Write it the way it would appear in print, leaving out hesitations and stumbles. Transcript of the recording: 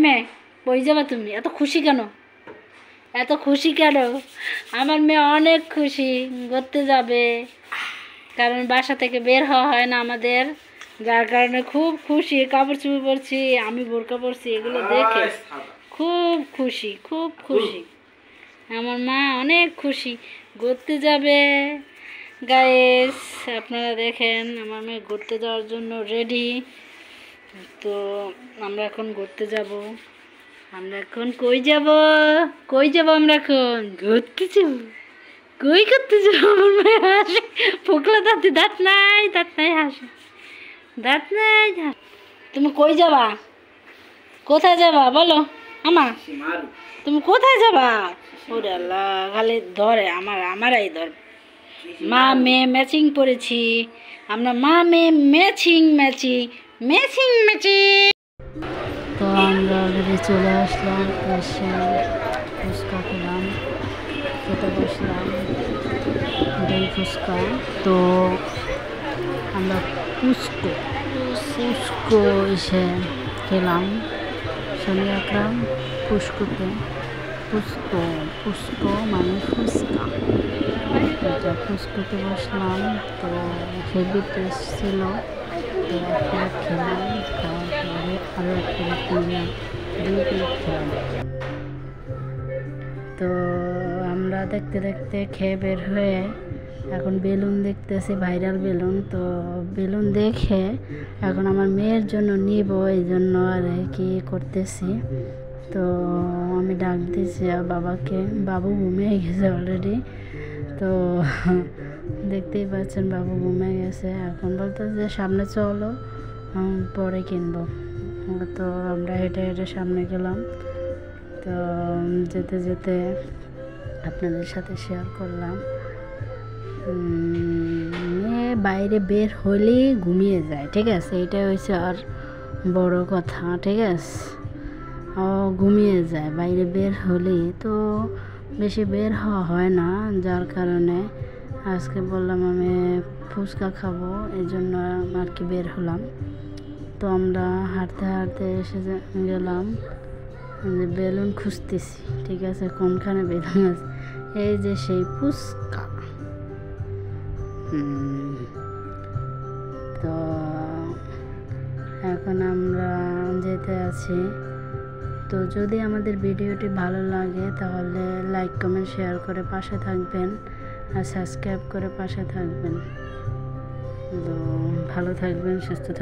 মেয়ে কই যাবা তুমি? এত খুশি কেন? এত খুশি কেন? আমার মেয়ে অনেক খুশি, ঘুরতে যাবে। কারণ বাসা থেকে বের হওয়া হয় না আমাদের, যার কারণে খুব খুশি। কাপড় চুপড় পরছি, আমি বোরকা পরছি, এগুলো দেখে খুব খুশি, খুব খুশি। আমার মা অনেক খুশি, ঘুরতে যাবে। গাইস আপনারা দেখেন আমার মেয়ে ঘুরতে যাওয়ার জন্য রেডি। তো আমরা এখন ঘুরতে যাব। আমরা এখন কই যাব? কই যাব? আমরা এখন ঘুরতে যাব। কই করতে যাব? আমার মেয়ে হাসে, ফোকলা দাঁতে দাঁত নাই, দাঁত নাই, হাসে দাঁত নাই। তুমি কই যাবা? কোথায় যাবা বলো? আমা তুমি কোথায় যাবা? ওরে আল্লাহ, খালি ধরে আমারাই ধর। মা মেয়ে ম্যাচিং পরেছি আমরা, মা মেয়ে ম্যাচিং ম্যাচিং ম্যাচিং ম্যাচিং। তো আমরা অলরেডি চলে আসলাম, এসে ফুচকা খেলাম, খেতে বসলাম দই ফুচকা। তো আমরা পুষ্কো এসে খেলাম, শনি আকরাম পুষ্কোতে। পুষ্কো মানে ফুচকা, এটা ফুচকোতে বসলাম। তো হেভি টেস্ট ছিল। তো এক প্লেট খেলাম, খাওয়ার পরে আরও এক প্লেট নিলাম, 2 প্লেট খেলাম। তো আমরা দেখতে দেখতে খেয়ে বের হয়ে এখন বেলুন দেখতেছি, ভাইরাল বেলুন। তো বেলুন দেখে এখন আমার মেয়ের জন্য নিব, এই জন্য আর কি করতেছি। তো আমি ডাক দিয়েছি বাবাকে, বাবু ঘুমিয়ে গেছে অলরেডি। তো দেখতেই পাচ্ছেন বাবু ঘুমিয়ে গেছে। এখন বলতে যে সামনে চলো, পরে কিনবো। তো আমরা হেঁটে হেঁটে সামনে গেলাম। তো যেতে যেতে আপনাদের সাথে শেয়ার করলাম, মেয়ে বাইরে বের হলেই ঘুমিয়ে যায়, ঠিক আছে? এটাই হচ্ছে আর বড় কথা, ঠিক আছে? ও ঘুমিয়ে যায় বাইরে বের হলেই। তো বেশি বের হওয়া হয় না, যার কারণে আজকে বললাম আমি ফুচকা খাবো, এই জন্য আর কি বের হলাম। তো আমরা হাঁটতে হাঁটতে এসে গেলাম যে বেলুন খুঁজতেছি, ঠিক আছে? কোনখানে বেলুন আছে? এই যে সেই ফুচকা। তো এখন আমরা যেতে আছি। তো যদি আমাদের ভিডিওটি ভালো লাগে তাহলে লাইক কমেন্ট শেয়ার করে পাশে থাকবেন, আর সাবস্ক্রাইব করে পাশে থাকবেন। তো ভালো থাকবেন, সুস্থ থাকবেন।